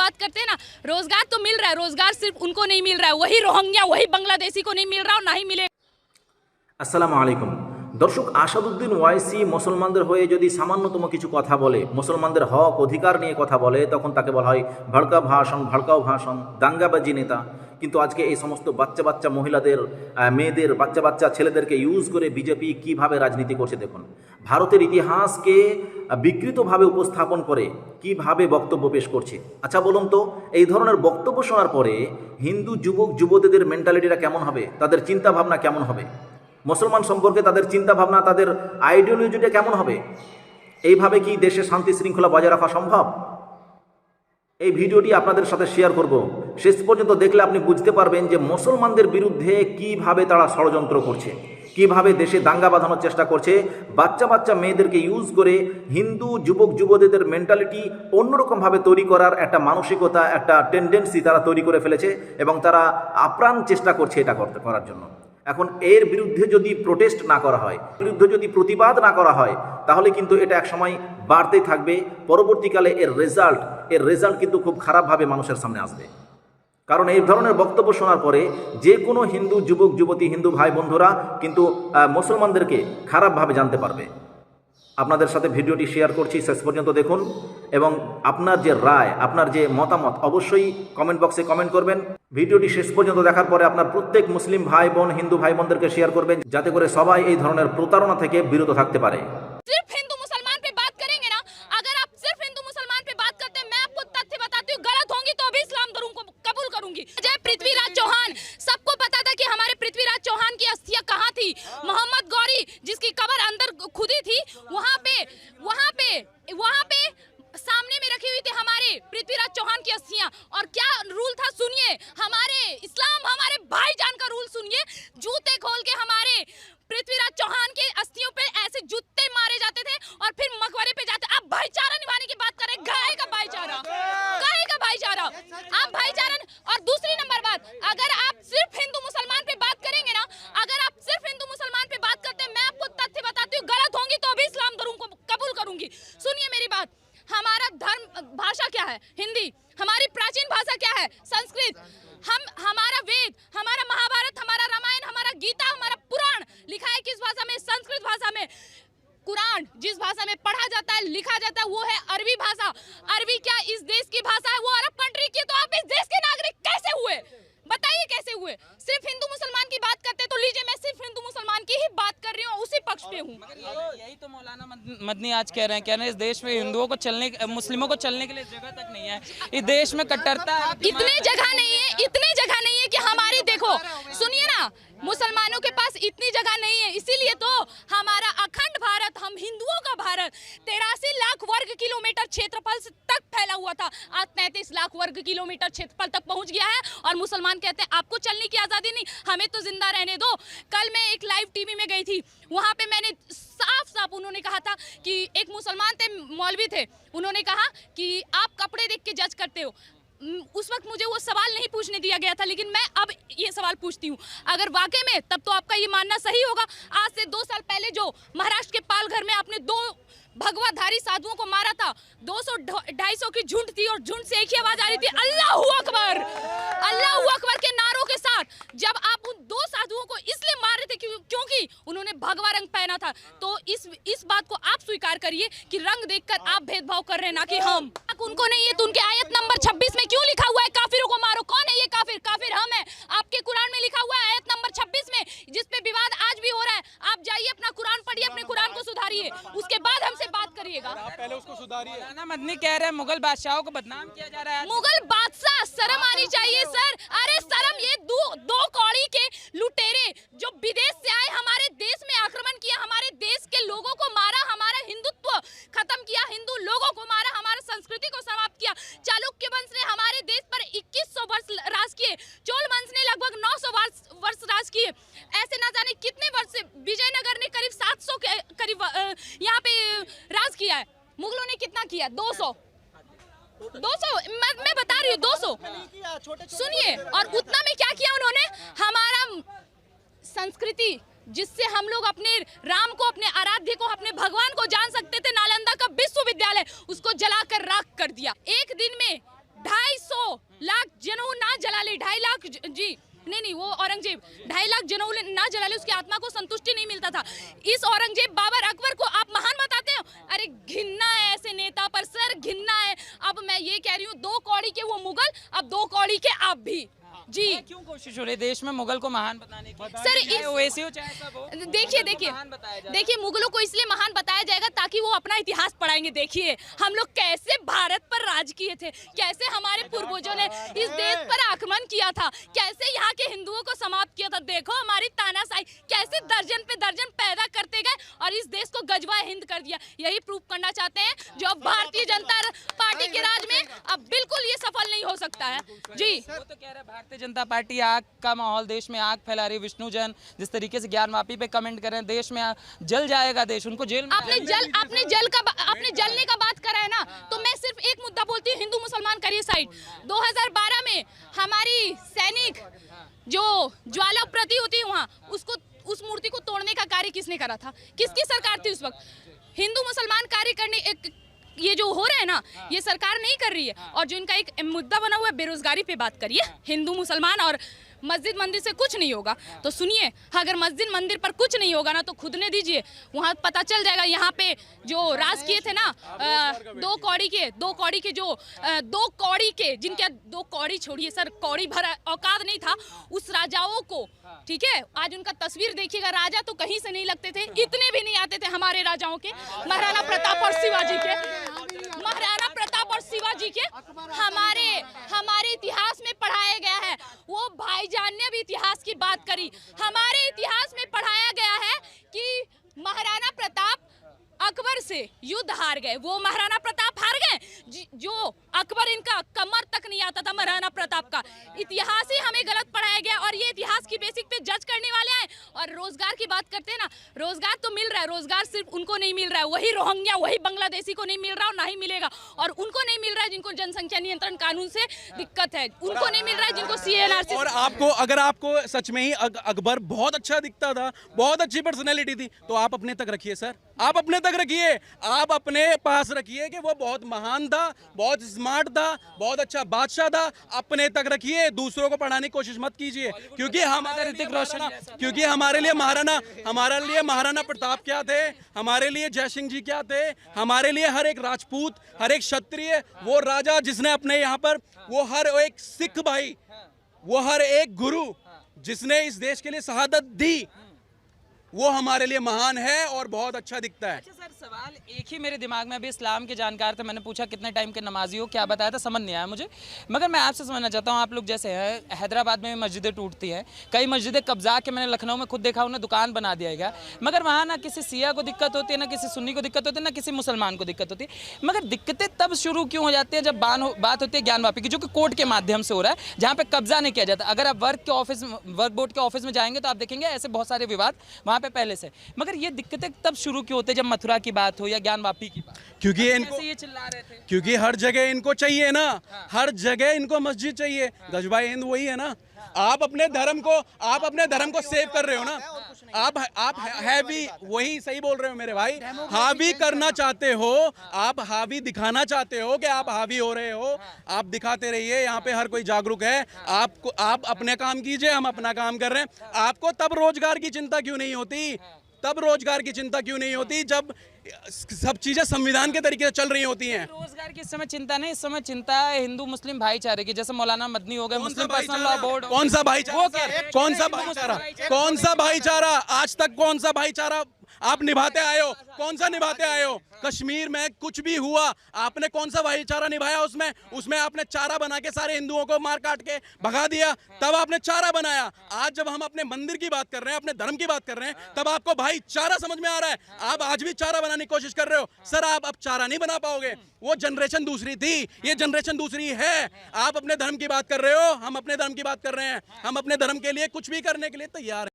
बात करते हैं ना, रोजगार तो मिल रहा है, रोजगार सिर्फ उनको नहीं मिल रहा है, वही रोहिंग्या वही बांग्लादेशी को नहीं मिल रहा और ना ही मिले। আসসালামু আলাইকুম দর্শক, আসাদুদ্দিন ওয়াইসি মুসলমানদের হয়ে যদি সামান্যতম কিছু কথা বলে, মুসলমানদের হক অধিকার নিয়ে কথা বলে, তখন তাকে বলা হয় ভড়কাও ভাষণ, দাঙ্গাবাজি নেতা। কিন্তু আজকে এই সমস্ত বাচ্চা বাচ্চা মহিলাদের, মেয়েদের, বাচ্চা বাচ্চা ছেলেদেরকে ইউজ করে বিজেপি কিভাবে রাজনীতি করছে দেখুন। ভারতের ইতিহাসকে বিকৃতভাবে উপস্থাপন করে কিভাবে বক্তব্য পেশ করছে। আচ্ছা বলুন তো, এই ধরনের বক্তব্য শোনার পরে হিন্দু যুবক যুবতীদের মেন্টালিটিটা কেমন হবে, তাদের চিন্তা ভাবনা কেমন হবে, মুসলমান সম্পর্কে তাদের চিন্তা ভাবনা, তাদের আইডিওলজিটা কেমন হবে? এইভাবে কি দেশে শান্তি শৃঙ্খলা বজায় রাখা সম্ভব? এই ভিডিওটি আপনাদের সাথে শেয়ার করব। শেষ পর্যন্ত দেখলে আপনি বুঝতে পারবেন যে মুসলমানদের বিরুদ্ধে কিভাবে তারা ষড়যন্ত্র করছে, কিভাবে দেশে দাঙ্গা বাঁধানোর চেষ্টা করছে। বাচ্চা বাচ্চা মেয়েদেরকে ইউজ করে হিন্দু যুবক যুবতীদের মেন্টালিটি অন্যরকমভাবে তৈরি করার একটা মানসিকতা, একটা টেন্ডেন্সি তারা তৈরি করে ফেলেছে এবং তারা আপ্রাণ চেষ্টা করছে এটা করার জন্য। এখন এর বিরুদ্ধে যদি প্রোটেস্ট না করা হয়, বিরুদ্ধে যদি প্রতিবাদ না করা হয়, তাহলে কিন্তু এটা একসময় বাড়তেই থাকবে। পরবর্তীকালে এর রেজাল্ট কিন্তু খুব খারাপভাবে মানুষের সামনে আসবে। কারণ এই ধরনের বক্তব্য শোনার পরে যে কোনো হিন্দু যুবক যুবতী, হিন্দু ভাই বন্ধুরা কিন্তু মুসলমানদেরকে খারাপভাবে জানতে পারবে। আপনাদের সাথে ভিডিওটি শেয়ার করছি, শেষ পর্যন্ত দেখুন এবং আপনার যে রায়, আপনার যে মতামত অবশ্যই কমেন্ট বক্সে কমেন্ট করবেন। ভিডিওটি শেষ পর্যন্ত দেখার পরে আপনার প্রত্যেক মুসলিম ভাই বোন, হিন্দু ভাই বোনদেরকে শেয়ার করবেন, যাতে করে সবাই এই ধরনের প্রতারণা থেকে বিরত থাকতে পারে। सिर्फ हिंदू मुसलमान पे बात करेंगे ना, अगर आप सिर्फ हिंदू मुसलमान पे बात करते हैं, मैं आपको तथ्य बताती हूँ, गलत होंगी तो अभी इस्लाम धर्म को कबूल करूंगी। जय पृथ्वीराज चौहान, सबको पता था कि हमारे पृथ्वीराज चौहान की अस्थियां कहाँ थी। मोहम्मद गौरी जिसकी कब्र अंदर खुदी थी, वहाँ पे सामने में रखी हुई थी हमारे पृथ्वीराज चौहान की अस्थियां। और क्या रूल था सुनिए, हमारे इस्लाम, हमारे भाईजान का रूल सुनिए। जूते खोल के हमारे पृथ्वीराज चौहान के अस्थियों पे ऐसे जूते मारे जाते थे और फिर मकबरे पे जाते। आप भाईचारा निभाने की बात कर रहे हैं, गाय का भाईचारा, आप भाईचारा। और दूसरी नंबर बात, अगर आप सिर्फ हिंदू मुसलमान पे बात करेंगे ना, अगर आप सिर्फ हिंदू मुसलमान पे बात करते हैं, मैं आपको तथ्य बताती हूँ, गलत होंगी तो अभी इस्लाम धर्म को कबूल करूंगी। सुनिए मेरी बात, हमारा धर्म भाषा क्या है? हिंदी। हमारी प्राचीन भाषा क्या है? संस्कृत। हमारा वेद, हमारा महाभारत, हमारा रामायण, हमारा गीता, हमारा पुराण लिखा है किस भाषा में? संस्कृत भाषा में। कुरान जिस भाषा में पढ़ा जाता है, लिखा जाता है, वो है अरबी भाषा। अरबी क्या इस देश की भाषा है? वो अरब कंट्री की। तो आप इस देश के नागरिक कैसे हुए? बताइए कैसे हुए? सिर्फ हिंदू मुसलमान की बात करते तो लीजिए, मैं सिर्फ हिंदू मुसलमान की ही बात कर रही हूँ, उसी पक्ष पे हूँ। यही तो मौलाना मदनी आज कह रहे हैं इस देश में हिंदुओं को मुस्लिमों को चलने के लिए जगह तक नहीं है। इस देश में कट्टरता इतने जगह नहीं है कि हमारी, देखो सुनिए ना, मुसलमानों के पास इतनी जगह नहीं है, इसीलिए तो हमारा अखंड भारत, हम हिंदुओं का भारत 83 लाख वर्ग किलोमीटर क्षेत्रफल तक फैला हुआ था, आज 33 लाख वर्ग किलोमीटर क्षेत्रफल तक पहुंच गया है। और मुसलमान कहते हैं आपको चलने की आज़ादी नहीं, हमें तो जिंदा रहने दो। कल मैं एक लाइव टीवी में गई थी, वहाँ पे मैंने साफ उन्होंने कहा था कि एक मुसलमान थे, मौलवी थे, उन्होंने कहा कि आप कपड़े देख के जज करते हो। उस वक्त मुझे वो सवाल नहीं पूछने दिया गया था, लेकिन मैं अब ये सवाल पूछती हूँ, अगर वाकई में, तब तो आपका ये मानना सही होगा। आज से 2 साल पहले जो महाराष्ट्र के पालघर में आपने 2 भगवाधारी साधुओं को मारा था, 200-250 की झुंड थी और झुंड से एक ही आवाज आ रही थी, अल्लाहू अकबर के नारों के साथ। जब आप उन 2 साधुओं को इसलिए मार रहे थे क्योंकि उन्होंने भगवा रंग पहना था, तो इस बात को आप स्वीकार करिए कि रंग देखकर आप भेदभाव कर रहे हैं, ना कि हम। उनको नहीं है तो उनके आयत नंबर 26 में क्यों लिखा हुआ है काफिरों को मारो? कौन है ये काफिर? काफिर हम है। आपके कुरान में लिखा हुआ है आयत नंबर 26 में, जिस पे विवाद आज भी हो रहा है। आप जाइए अपना कुरान पढ़िए, अपने कुरान को सुधारिए, उसके बाद हमसे बात करिएगा। आप पहले उसको सुधारिए। मौलाना मदनी कह रहे हैं मुगल बादशाहों को बदनाम किया जा रहा है। मुगल बादशाह, शर्म आनी चाहिए सर। अरे शर्म, ये दो कौड़ी के लुटेरे जो विदेश से आए, हमारे देश में आक्रमण किया, हमारे देश के लोगों को मारा, हमारा हिंदुत्व खत्म किया, हिंदू लोगों को मारा, हमारा संस्कृति को समाप्त किया। चालुक्य वंश ने हमारे देश पर 2100 वर्ष राज किए, चोल वंश ने लगभग 900 वर्ष राज किए, ऐसे ना जाने कितने वर्ष से विजयनगर ने करीब 700 के करीब यहाँ पे राज किया है। मुगलों ने कितना किया? 200 मैं बता रही हूँ 200। सुनिए, और उतना में क्या किया उन्होंने? हमारा संस्कृति जिससे हम लोग अपने राम को, अपने आराध्य को, अपने भगवान को जान सकते थे, नालंदा का विश्वविद्यालय, उसको जलाकर राख कर दिया। एक दिन में 250 लाख जनऊ ना जला ले, 2.5 लाख जी नहीं वो औरंगजेब 2.5 लाख जनऊ ना जला ले, उसकी आत्मा को संतुष्टि नहीं मिलता था। इस औरंगजेब बाबर अकबर को आप महान बताते हो? अरे घिन्ना है ऐसे नेता पर सर, घिन्ना है। अब मैं ये कह रही हूँ 2 कौड़ी के वो मुगल, अब 2 कौड़ी के आप भी जी। क्यों कोशिश हो रही है देश में मुगल को महान बताने की? सर इस ओवैसी हो चाहे सब हो, देखिए मुगलों को इसलिए महान बताया जाएगा ताकि वो अपना इतिहास पढ़ाएंगे। देखिए हम लोग कैसे भारत पर राज किए थे, कैसे हमारे पूर्वजों ने इस देश पर आक्रमण किया था, कैसे यहाँ के हिंदुओं को समाप्त किया था। देखो हमारी तानाशाही कैसे दर्जन पे दर्जन पैदा करते गए और इस देश को गजवा हिंद कर दिया। यही प्रूफ करना चाहते हैं जो अब भारतीय जनता पार्टी के राज में अब बिल्कुल ये सफल नहीं हो सकता है जी। वो तो कह रहा है भारतीय जनता पार्टी आग का माहौल देश में आग फैला रही है। विष्णु जैन जिस तरीके से ज्ञानवापी पे कमेंट कर रहे हैं, देश में जल जाएगा देश, उनको जेल में आपने जलने का बात करा है ना, तो मैं सिर्फ एक मुद्दा बोलती हूँ, हिंदू मुसलमान करिए साइड। 2012 में हमारी सैनिक जो ज्वाला प्रति होती है वहाँ, उसको उस मूर्ति को तोड़ने का कार्य किसने करा था? किसकी सरकार थी उस वक्त? हिंदू मुसलमान कार्य करने ये जो हो रहा है ना, ये सरकार नहीं कर रही है। और जो इनका एक मुद्दा बना हुआ है बेरोजगारी पे बात करिए। हिंदू मुसलमान और मस्जिद मंदिर से कुछ नहीं होगा, तो सुनिए अगर मस्जिद मंदिर पर कुछ नहीं होगा ना तो खुद ने दीजिए, वहाँ पता चल जाएगा। यहाँ पे जो राज किए थे ना 2 कौड़ी के जिनके 2 कौड़ी छोड़िए सर, कौड़ी भर औकात नहीं था उस राजाओं को, ठीक है। आज उनका तस्वीर देखिएगा, राजा तो कहीं से नहीं लगते थे, इतने भी नहीं आते थे हमारे राजाओं के, महाराणा प्रताप और शिवाजी के, महाराणा प्रताप और शिवाजी के हमारे इतिहास में पढ़ाया गया है। वो भाईजान ने भी इतिहास की बात करी, हमारे इतिहास में पढ़ाया गया है कि महाराणा प्रताप अकबर से युद्ध हार गए। वो महाराणा प्रताप हार गए जो अकबर इनका कमर तक नहीं आता था। महाराणा प्रताप का इतिहास ही हमें गलत पढ़ाया गया और ये इतिहास की बेसिक पे जज करने वाले हैं। और रोजगार की बात करते हैं ना, रोजगार तो मिल रहा है, रोजगार सिर्फ उनको नहीं मिल रहा है, वही रोहिंग्या वही बांग्लादेशी को नहीं मिल रहा और ना ही मिलेगा। और उनको नहीं मिल रहा है जिनको जनसंख्या नियंत्रण कानून से दिक्कत है, उनको नहीं मिल रहा है जिनको CNR से। और आपको अगर आपको सच में ही अकबर बहुत अच्छा दिखता था, बहुत अच्छी पर्सनैलिटी थी, तो आप अपने तक रखिए सर, आप अपने तक रखिए, आप अपने पास रखिए कि वो बहुत महान था, बहुत स्मार्ट था, बहुत अच्छा बादशाह था, अपने तक रखिए, दूसरों को पढ़ाने की कोशिश मत कीजिए। क्योंकि हमारे लिए महाराणा प्रताप क्या थे, हमारे लिए जयसिंह जी क्या थे, हमारे लिए हर एक राजपूत, हर एक क्षत्रिय, वो राजा जिसने अपने यहाँ पर, वो हर एक सिख भाई, वो हर एक गुरु जिसने इस देश के लिए शहादत दी, वो हमारे लिए महान है और बहुत अच्छा दिखता है। अच्छा सर, सवाल एक ही मेरे दिमाग में, अभी इस्लाम के जानकार थे, मैंने पूछा कितने टाइम के नमाजी हो, क्या बताया था समझ नहीं आया मुझे। मगर मैं आपसे समझना चाहता हूँ, आप लोग जैसे हैं, हैदराबाद में मस्जिदें टूटती हैं, कई मस्जिदें कब्जा के, मैंने लखनऊ में खुद देखा, उन्हें दुकान बना दिया गया, मगर वहाँ ना किसी सिया को दिक्कत होती है, ना किसी सुन्नी को दिक्कत होती है, ना किसी मुसलमान को दिक्कत होती है। मगर दिक्कतें तब शुरू क्यों हो जाती है जब बात होती है ज्ञानवापी की, जो कि कोर्ट के माध्यम से हो रहा है, जहाँ पे कब्जा नहीं किया जाता। अगर आप वर्क बोर्ड के ऑफिस में जाएंगे तो आप देखेंगे ऐसे बहुत सारे विवाद वहाँ पे पहले से। मगर ये दिक्कतें तब शुरू क्यों होते हैं जब मथुरा की बात हो या ज्ञानवापी की बात? क्योंकि इनको ये चिल्ला रहे थे, क्योंकि हर जगह इनको चाहिए ना, हर जगह इनको मस्जिद चाहिए। गजवाए हिंद वही है ना, आप अपने धर्म को सेव कर रहे हो ना, आप हैवी, वही सही बोल रहे हो मेरे भाई, हावी करना चाहते हो, आप हावी दिखाना चाहते हो कि आप हावी हो रहे हो, आप दिखाते रहिए, यहाँ पे हर कोई जागरूक है। आप अपने काम कीजिए, हम अपना काम कर रहे हैं। आपको तब रोजगार की चिंता क्यों नहीं होती, जब सब चीजें संविधान के तरीके से चल रही होती हैं। रोजगार की इस समय चिंता नहीं, इस समय चिंता है हिंदू मुस्लिम भाईचारे की, जैसे मौलाना मदनी हो गए, मुस्लिम पर्सनल लॉ बोर्ड। कौन सा भाईचारा आज तक कौन सा भाईचारा आप निभाते आए हो? कौन सा निभाते आए हो? कश्मीर में कुछ भी हुआ, आपने कौन सा भाईचारा निभाया? उसमें आपने चारा बना के सारे हिंदुओं को मार काट के भगा दिया, तब आपने चारा बनाया। आज जब हम अपने मंदिर की बात कर रहे हैं, अपने धर्म की बात कर रहे हैं, तब आपको भाईचारा समझ में आ रहा है। आप आज भी चारा बनाने की कोशिश कर रहे हो। सर, आप अब चारा नहीं बना पाओगे, वो जनरेशन दूसरी थी, ये जनरेशन दूसरी है। आप अपने धर्म की बात कर रहे हो, हम अपने धर्म की बात कर रहे हैं। हम अपने धर्म के लिए कुछ भी करने के लिए तैयार हैं।